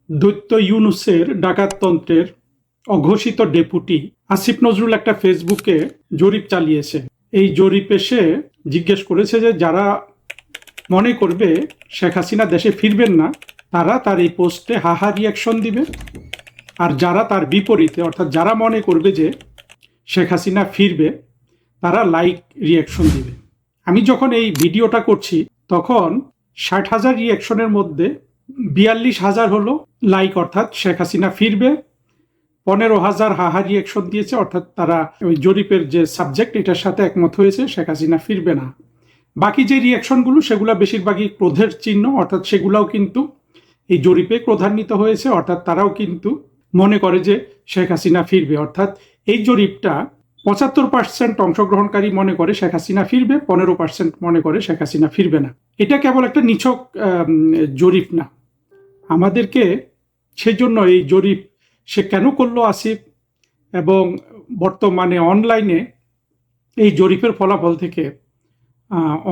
দৈত্য ইউনূসের ডাকাততন্ত্রের অঘোষিত ডেপুটি আসিফ নজরুল একটা ফেসবুকে জরিপ চালিয়েছে। এই জরিপে সে জিজ্ঞেস করেছে যে যারা মনে করবে শেখ হাসিনা দেশে ফিরবেন না তারা তার এই পোস্টে হাহা রিয়াকশন দিবে, আর যারা তার বিপরীতে অর্থাৎ যারা মনে করবে যে শেখ হাসিনা ফিরবে তারা লাইক রিয়াকশন দিবে। আমি যখন এই ভিডিওটা করছি তখন ৬০,০০০ রিয়াকশনের মধ্যে ৪২,০০০ হলো লাইক, অর্থাৎ শেখ হাসিনা ফিরবে। ১৫,০০০ হাহা রিয়াকশন দিয়েছে, অর্থাৎ তারা ওই জরিপের যে সাবজেক্ট এটার সাথে একমত হয়েছে, শেখ হাসিনা ফিরবে না। বাকি যে রিয়াকশনগুলো সেগুলো বেশিরভাগই ক্রোধের চিহ্ন, অর্থাৎ সেগুলাও কিন্তু এই জরিপে ক্রোধান্বিত হয়েছে, অর্থাৎ তারাও কিন্তু মনে করে যে শেখ হাসিনা ফিরবে। অর্থাৎ এই জরিপটা ৭৫% অংশগ্রহণকারী মনে করে শেখ হাসিনা ফিরবে, ১৫% মনে করে শেখ হাসিনা ফিরবে না। এটা কেবল একটা নিছক জরিপ না, আমাদেরকে সেই জন্য এই জরিপ সে কেন করলো আসিফ, এবং বর্তমানে অনলাইনে এই জরিপের ফলাফল থেকে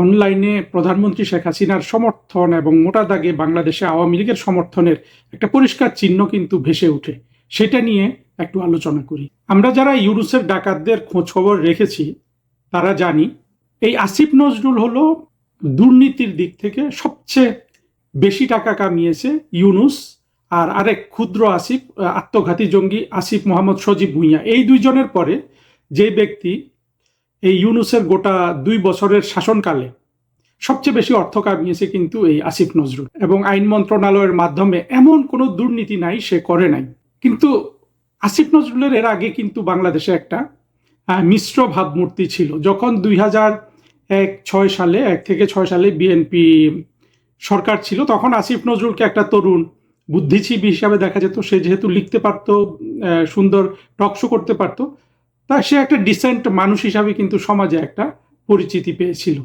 অনলাইনে প্রধানমন্ত্রী শেখ হাসিনার সমর্থন এবং মোটা দাগে বাংলাদেশে আওয়ামী লীগের সমর্থনের একটা পরিষ্কার চিহ্ন কিন্তু ভেসে ওঠে। সেটা নিয়ে একটু আলোচনা করি। আমরা যারা ইউনূসের ডাকাতদের খোঁজ খবর রেখেছি তারা জানি এই আসিফ নজরুল হলো দুর্নীতির দিক থেকে সবচেয়ে বেশি টাকা কামিয়েছে ইউনূস, আর আরেক ক্ষুদ্র আসিফ আত্মঘাতী জঙ্গি আসিফ মোহাম্মদ সজীব ভুঁইয়া। এই দুইজনের পরে যে ব্যক্তি এই ইউনূসের গোটা ২ বছরের শাসনকালে সবচেয়ে বেশি অর্থ কামিয়েছে কিন্তু এই আসিফ নজরুল, এবং আইন মন্ত্রণালয়ের মাধ্যমে এমন কোনো দুর্নীতি নাই সে করে নাই। কিন্তু আসিফ নজরুলের এর আগে কিন্তু বাংলাদেশে একটা মিশ্র ভাবমূর্তি ছিল। যখন ১ থেকে ৬ সালে বিএনপি সরকার ছিল তখন আসিফ নজরুলকে একটা তরুণ বুদ্ধিজীবী হিসাবে দেখা যেত। সে যেহেতু লিখতে পারতো, সুন্দর টকশো করতে পারতো, তা সে একটা ডিসেন্ট মানুষ হিসাবে কিন্তু সমাজে একটা পরিচিতি পেয়েছিল,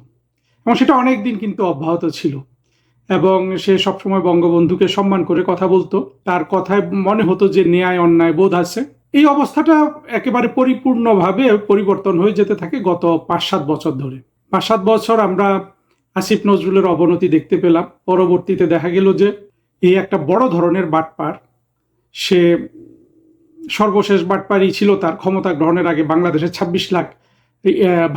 এবং সেটা অনেক দিন কিন্তু অব্যাহত ছিল। এবং সে সবসময় বঙ্গবন্ধুকে সম্মান করে কথা বলতো, তার কথায় মনে হতো যে ন্যায় অন্যায় বোধ আছে। এই অবস্থাটা একেবারে পরিপূর্ণভাবে পরিবর্তন হয়ে যেতে থাকে গত ৫-৭ বছর ধরে। ৫-৭ বছর আমরা আসিফ নজরুলের অবনতি দেখতে পেলাম। পরবর্তীতে দেখা গেল যে এই একটা বড় ধরনের বাটপার। সে সর্বশেষ বাটপারই ছিল তার ক্ষমতা গ্রহণের আগে বাংলাদেশে ২৬ লাখ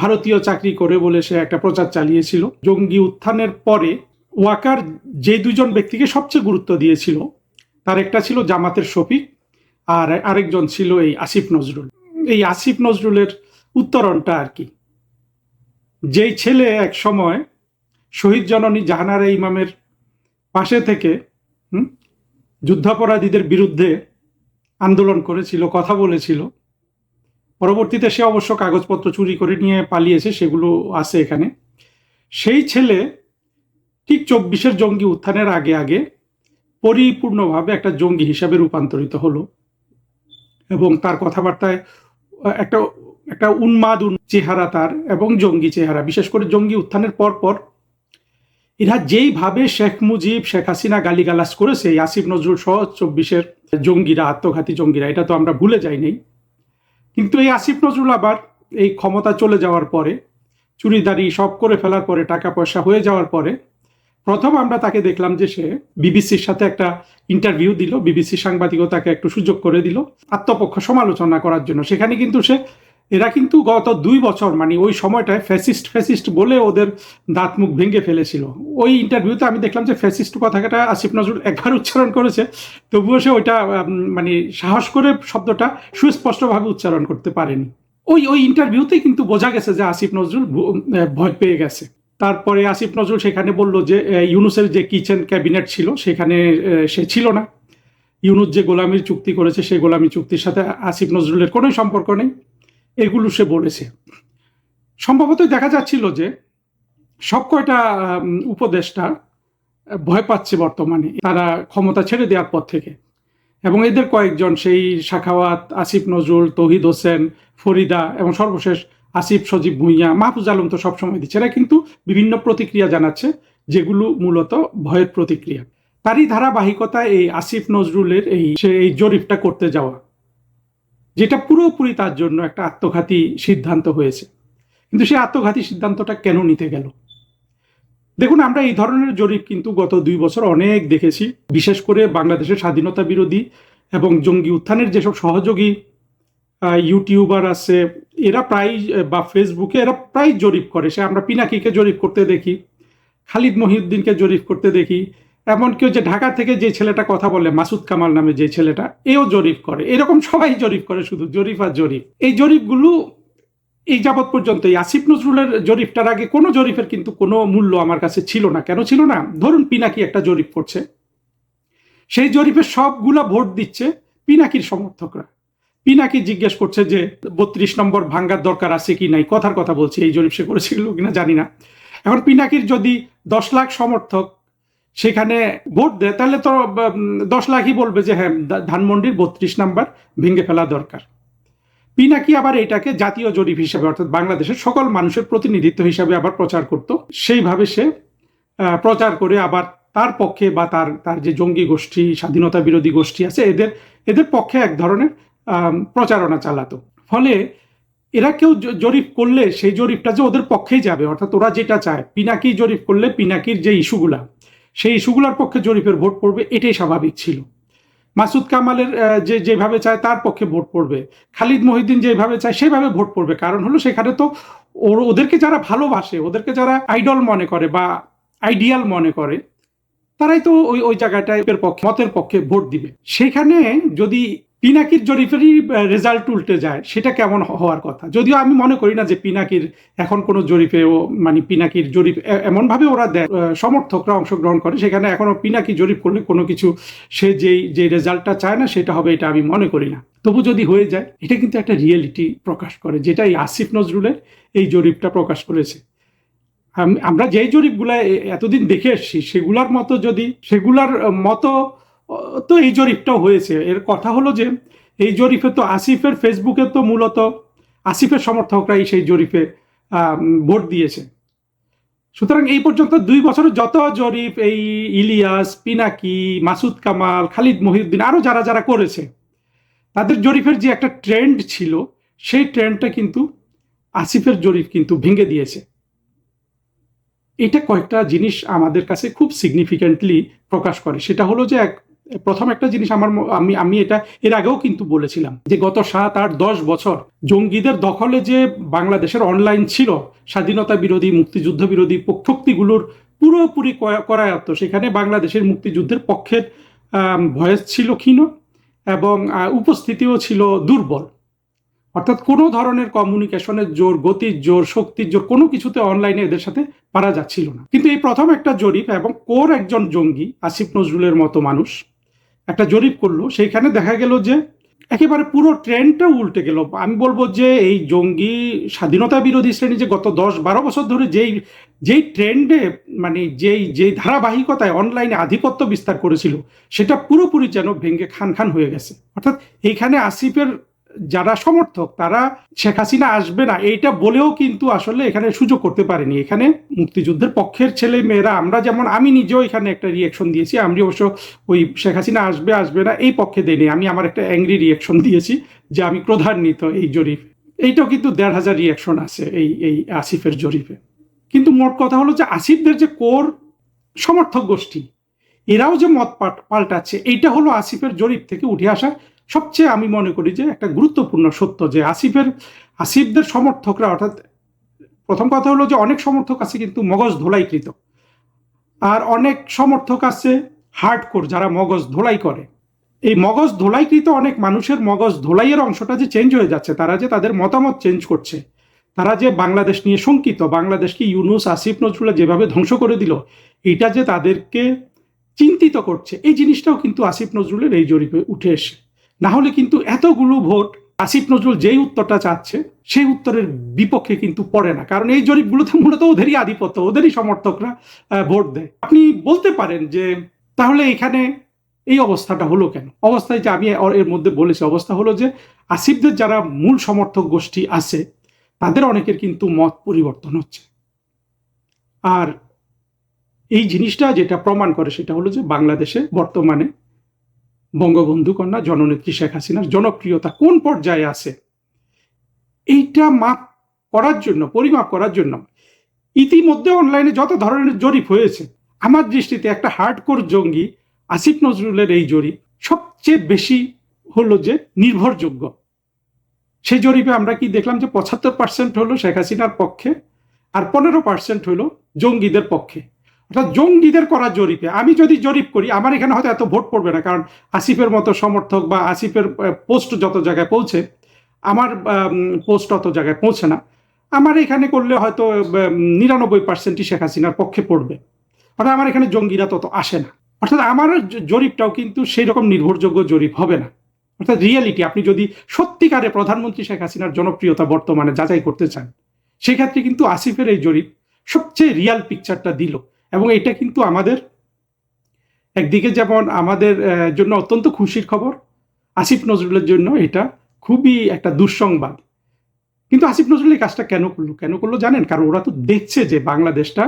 ভারতীয় চাকরি করে বলে সে একটা প্রচার চালিয়েছিল। জঙ্গি উত্থানের পরে ওয়াকার যে দুজন ব্যক্তিকে সবচেয়ে গুরুত্ব দিয়েছিল তার একটা ছিল জামাতের শফিক, আর আরেকজন ছিল এই আসিফ নজরুল। এই আসিফ নজরুলের উত্তরণটা আর কি, যেই ছেলে এক সময় শহীদ জননী জাহানারা ইমামের পাশে থেকে যুদ্ধাপরাধীদের বিরুদ্ধে আন্দোলন করেছিল, কথা বলেছিল। পরবর্তীতে সে অবশ্য কাগজপত্র চুরি করে নিয়ে পালিয়েছে, সেগুলো আছে এখানে। সেই ছেলে ঠিক ২৪-এর জঙ্গি উত্থানের আগে আগে পরিপূর্ণভাবে একটা জঙ্গি হিসাবে রূপান্তরিত হলো, এবং তার কথাবার্তায় একটা একটা উন্মাদ চেহারা তার, এবং জঙ্গি চেহারা। বিশেষ করে জঙ্গি উত্থানের পর পর এরা যেইভাবে শেখ মুজিব, শেখ হাসিনা গালিগালাজ করেছে এই আসিফ নজরুল সহ ২৪-এর জঙ্গিরা, আত্মঘাতী জঙ্গিরা, এটা তো আমরা ভুলে যাইনি। কিন্তু এই আসিফ নজরুল আবার এই ক্ষমতা চলে যাওয়ার পরে, চুরিদারি সব করে ফেলার পরে, টাকা পয়সা হয়ে যাওয়ার পরে প্রথম আমরা তাকে দেখলাম যে সে বিবিসির সাথে একটা ইন্টারভিউ দিল। বিবিসি সাংবাদিকও তাকে একটু সুযোগ করে দিল আত্মপক্ষ সমালোচনা করার জন্য। সেখানে কিন্তু এরা কিন্তু গত ২ বছর মানে ওই সময়টায় ফ্যাসিস্ট বলে ওদের দাঁত মুখ ভেঙে ফেলেছিল। ওই ইন্টারভিউতে আমি দেখলাম যে ফ্যাসিস্ট কথাটা আসিফ নজরুল একবার উচ্চারণ করেছে, তবুও সে ওইটা মানে সাহস করে শব্দটা সুস্পষ্টভাবে উচ্চারণ করতে পারেনি। ওই ইন্টারভিউতেই কিন্তু বোঝা গেছে যে আসিফ নজরুল ভয় পেয়ে গেছে। তারপরে আসিফ নজরুল সেখানে বলল যে ইউনূসের যে কিচেন ক্যাবিনেট ছিল সেখানে সে ছিল না। ইউনূস যে গোলামির চুক্তি করেছে সেই গোলামি চুক্তির সাথে আসিফ নজরুলের কোনো সম্পর্ক নেই, এগুলো সে বলেছে। সম্ভবত দেখা যাচ্ছিল যে সব কয়টা উপদেষ্টা ভয় পাচ্ছে বর্তমানে, তারা ক্ষমতা ছেড়ে দেওয়ার পর থেকে। এবং এদের কয়েকজন সেই সাখাওয়াত, আসিফ নজরুল, তৌহিদ হোসেন, ফরিদা, এবং সর্বশেষ আসিফ সজীব ভুঁইয়া, মাহফুজ আলম তো সবসময় দিচ্ছে, এরা কিন্তু বিভিন্ন প্রতিক্রিয়া জানাচ্ছে যেগুলো মূলত ভয়ের প্রতিক্রিয়া। তারই ধারাবাহিকতায় এই আসিফ নজরুলের এই জরিপটা করতে যাওয়া, যেটা পুরোপুরি তার জন্য একটা আত্মঘাতী সিদ্ধান্ত হয়েছে। কিন্তু সেই আত্মঘাতী সিদ্ধান্তটা কেন নিতে গেল? দেখুন, আমরা এই ধরনের জরিপ কিন্তু গত 2 বছর অনেক দেখেছি। বিশেষ করে বাংলাদেশের স্বাধীনতা বিরোধী এবং জঙ্গি উত্থানের যেসব সহযোগী ইউটিউবার আছে, এরা প্রায় বা ফেসবুকে এরা প্রায় জরিপ করে। সে আমরা পিনাকিকে জরিপ করতে দেখি, খালিদ মহিউদ্দিনকে জরিপ করতে দেখি, এমনকি যে ঢাকা থেকে যে ছেলেটা কথা বলে মাসুদ কামাল নামে যে ছেলেটা, এও জরিপ করে। এরকম সবাই জরিপ করে, শুধু জরিপ আর জরিপ। এই জরিপগুলো এই যাবৎ পর্যন্ত এই আসিফ নজরুলের জরিপটার আগে কোনো জরিপের কিন্তু কোনো মূল্য আমার কাছে ছিল না। কেন ছিল না? ধরুন পিনাকি একটা জরিপ করছে, সেই জরিপে সবগুলা ভোট দিচ্ছে পিনাকির সমর্থকরা। পিনাকি জিজ্ঞেস করছে যে 32 নম্বর ভাঙ্গার দরকার আছে কি নাই, কথার কথা বলছি, এই জরিপ সে করেছিল কিনা জানি না। এখন পিনাকির যদি 10 লাখ সমর্থক সেখানে ভোট দেয়, তাহলে তো 10 লাখই বলবে যে হ্যাঁ, ধানমন্ডির 32 নাম্বার ভেঙে ফেলা দরকার। পিনাকি আবার এটাকে জাতীয় জরিপ হিসাবে, অর্থাৎ বাংলাদেশের সকল মানুষের প্রতিনিধিত্ব হিসাবে আবার প্রচার করত। সেইভাবে সে প্রচার করে আবার তার পক্ষে বা তার তার যে জঙ্গি গোষ্ঠী, স্বাধীনতা বিরোধী গোষ্ঠী আছে, এদের এদের পক্ষে এক ধরনের প্রচারণা চালাতো। ফলে এরা কেউ জরিপ করলে সেই জরিপটা যে ওদের পক্ষেই যাবে, অর্থাৎ ওরা যেটা চায়, পিনাকি জরিপ করলে পিনাকির যে ইস্যুগুলা, সেই ইস্যুগুলার পক্ষে জরিপের ভোট পড়বে, এটাই স্বাভাবিক ছিল। মাসুদ কামালের যেভাবে চায় তার পক্ষে ভোট পড়বে, খালিদ মহিউদ্দিন যেভাবে চায় সেভাবে ভোট পড়বে। কারণ হলো সেখানে তো ওদেরকে যারা ভালোবাসে, ওদেরকে যারা আইডল মনে করে বা আইডিয়াল মনে করে, তারাই তো ওই ওই জায়গাটায় মতের পক্ষে ভোট দিবে। সেখানে যদি পিনাকির জরিপেরই রেজাল্ট উল্টে যায়, সেটা কেমন হওয়ার কথা? যদিও আমি মনে করি না যে পিনাকির এখন কোনো জরিপেও, মানে পিনাকির জরিপ এমনভাবে ওরা দেয়, সমর্থকরা অংশগ্রহণ করে, সেখানে এখনো পিনাকি জরিপ করলে কোনো কিছু সে যে রেজাল্টটা চায় না সেটা হবে, এটা আমি মনে করি না। তবু যদি হয়ে যায়, এটা কিন্তু একটা রিয়েলিটি প্রকাশ করে, যেটা এই আসিফ নজরুলের এই জরিপটা প্রকাশ করেছে। আমরা যেই জরিপগুলা এতদিন দেখে এসছি, সেগুলার মতো তো এই জরিপটাও হয়েছে। এর কথা হলো যে এই জরিপে তো আসিফের ফেসবুকে তো মূলত আসিফের সমর্থকরাই সেই জরিপে ভোট দিয়েছে। সুতরাং এই পর্যন্ত 2 বছরের যত জরিপ, এই ইলিয়াস, পিনাকি, মাসুদ কামাল, খালিদ মহিউদ্দিন, আরো যারা যারা করেছে, তাদের জরিপের যে একটা ট্রেন্ড ছিল, সেই ট্রেন্ডটা কিন্তু আসিফের জরিপ কিন্তু ভেঙে দিয়েছে। এটা কয়েকটা জিনিস আমাদের কাছে খুব সিগনিফিক্যান্টলি প্রকাশ করে। সেটা হলো যে প্রথম একটা জিনিস আমি এটা এর আগেও কিন্তু বলেছিলাম যে গত 7, 8, 10 বছর জঙ্গিদের দখলে যে বাংলাদেশের অনলাইন ছিল, স্বাধীনতা বিরোধী, মুক্তিযুদ্ধ বিরোধী শক্তিগুলোর পুরোপুরি করায়ত্ত, সেখানে বাংলাদেশের মুক্তিযুদ্ধের পক্ষের ভয়েস ছিল ক্ষীণ এবং উপস্থিতিও ছিল দুর্বল। অর্থাৎ কোনো ধরনের কমিউনিকেশনের জোর, গতির জোর, শক্তির জোর, কোনো কিছুতে অনলাইনে এদের সাথে পারা যাচ্ছিল না। কিন্তু এই প্রথম একটা জরিপ, এবং কোর একজন জঙ্গি আসিফ নজরুলের মতো মানুষ একটা জরিপ করলো, সেইখানে দেখা গেল যে একেবারে পুরো ট্রেন্ডটা উল্টে গেল। আমি বলবো যে এই জঙ্গি স্বাধীনতা বিরোধী শ্রেণী যে গত 10-12 বছর ধরে যেই ট্রেন্ডে, মানে যেই ধারাবাহিকতায় অনলাইনে আধিপত্য বিস্তার করেছিল, সেটা পুরোপুরি যেন ভেঙে খান খান হয়ে গেছে। অর্থাৎ এইখানে আসিফের যারা সমর্থক, তারা শেখ হাসিনা আসবে না এইটা বলেও কিন্তু আসলে এখানে সুযোগ করতে পারেনি। এখানে মুক্তিযুদ্ধের পক্ষের ছেলে মেয়েরা, আমরা যেমন, আমি নিজেও এখানে একটা রিয়েকশন দিয়েছি। আমি অবশ্য ওই শেখ হাসিনা আসবে না এই পক্ষে দেয়নি, আমি আমার একটা অ্যাংরি রিয়েকশন দিয়েছি যে আমি ক্রোধান্বিত এই জরিপ। এইটাও কিন্তু 1,500 রিয়েকশন আছে এই আসিফের জরিপে। কিন্তু মোট কথা হলো যে আসিফদের যে কোর সমর্থক গোষ্ঠী, এরাও যে মত পাল্টাচ্ছে, এইটা হলো আসিফের জরিপ থেকে উঠে আসা সবচেয়ে, আমি মনে করি যে একটা গুরুত্বপূর্ণ সত্য, যে আসিফদের সমর্থকরা, অর্থাৎ প্রথম কথা হলো যে অনেক সমর্থক আছে কিন্তু মগজ ধোলাইকৃত, আর অনেক সমর্থক আছে হার্ডকোর, যারা মগজ ধোলাই করে। এই মগজ ধোলাইকৃত অনেক মানুষের মগজ ধোলাইয়ের অংশটা যে চেঞ্জ হয়ে যাচ্ছে, তারা যে তাদের মতামত চেঞ্জ করছে, তারা যে বাংলাদেশ নিয়ে শঙ্কিত, বাংলাদেশকে ইউনূস, আসিফ নজরুল যেভাবে ধ্বংস করে দিল, এটা যে তাদেরকে চিন্তিত করছে, এই জিনিসটাও কিন্তু আসিফ নজরুলের এই জরিপে উঠে এসে। না হলে কিন্তু এতগুলো ভোট আসিফ নজরুল যেই উত্তরটা চাচ্ছে সেই উত্তরের বিপক্ষে কিন্তু পড়ে না, কারণ এই জরিপগুলোতে মূলত ওদেরই আধিপত্য, ওদেরই সমর্থকরা ভোট দেয়। আপনি বলতে পারেন যে তাহলে এখানে এই অবস্থাটা হলো কেন? অবস্থায় যে আমি এর মধ্যে বলেছি, অবস্থা হলো যে আসিফদের যারা মূল সমর্থক গোষ্ঠী আছে, তাদের অনেকের কিন্তু মত পরিবর্তন হচ্ছে। আর এই জিনিসটা যেটা প্রমাণ করে সেটা হলো যে বাংলাদেশে বর্তমানে বঙ্গবন্ধু কন্যা জননেত্রী শেখ হাসিনার জনপ্রিয়তা কোন পর্যায়ে আছে, এইটা পরিমাপ করার জন্য ইতিমধ্যে অনলাইনে যত ধরনের জরিপ হয়েছে, আমার দৃষ্টিতে একটা হার্ডকোর জঙ্গি আসিফ নজরুলের এই জরিপ সবচেয়ে বেশি হলো যে নির্ভরযোগ্য। সেই জরিপে আমরা কি দেখলাম যে ৭৫% হলো শেখ হাসিনার পক্ষে, আর 15% হলো জঙ্গিদের পক্ষে। অর্থাৎ জঙ্গিদের করা জরিপে আমি যদি জরিপ করি, আমার এখানে হয়তো এত ভোট পড়বে না, কারণ আসিফের মতো সমর্থক বা আসিফের পোস্ট যত জায়গায় পৌঁছে, আমার পোস্ট অত জায়গায় পৌঁছে না। আমার এখানে করলে হয়তো ৯৯%ই শেখ হাসিনার পক্ষে পড়বে। অর্থাৎ আমার এখানে জঙ্গিরা তত আসে না। অর্থাৎ আমার জরিপটাও কিন্তু সেই রকম নির্ভরযোগ্য জরিপ হবে না। অর্থাৎ রিয়েলিটি, আপনি যদি সত্যিকারে প্রধানমন্ত্রী শেখ হাসিনার জনপ্রিয়তা বর্তমানে যাচাই করতে চান, সেক্ষেত্রে কিন্তু আসিফের এই জরিপ সবচেয়ে রিয়াল পিকচারটা দিল। এবং এটা কিন্তু আমাদের একদিকে যেমন আমাদের জন্য অত্যন্ত খুশির খবর, আসিফ নজরুলের জন্য এটা খুবই একটা দুঃসংবাদ। কিন্তু আসিফ নজরুল এই কাজটা কেন করলো জানেন? কারণ ওরা তো দেখছে যে বাংলাদেশটা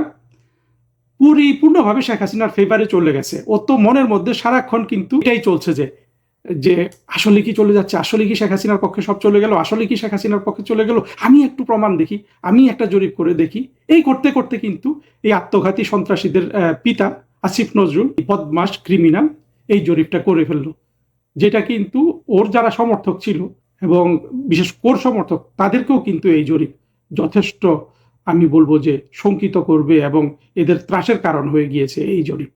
পরিপূর্ণভাবে শেখ হাসিনার ফেভারে চলে গেছে। ও তো মনের মধ্যে সারাক্ষণ কিন্তু এটাই চলছে যে যে আসলে কি চলে যাচ্ছে, আসলে কি শেখ হাসিনার পক্ষে সব চলে গেল, আসলে কি শেখ হাসিনার পক্ষে চলে গেল, আমি একটু প্রমাণ দেখি, আমি একটা জরিপ করে দেখি। এই করতে করতে কিন্তু এই আত্মঘাতী সন্ত্রাসীদের পিতা আসিফ নজরুল, বদমাস ক্রিমিনাল, এই জরিপটা করে ফেললো। যেটা কিন্তু ওর যারা সমর্থক ছিল এবং বিশেষ কোর সমর্থক, তাদেরকেও কিন্তু এই জরিপ যথেষ্ট, আমি বলবো যে শঙ্কিত করবে এবং এদের ত্রাসের কারণ হয়ে গিয়েছে এই জরিপ।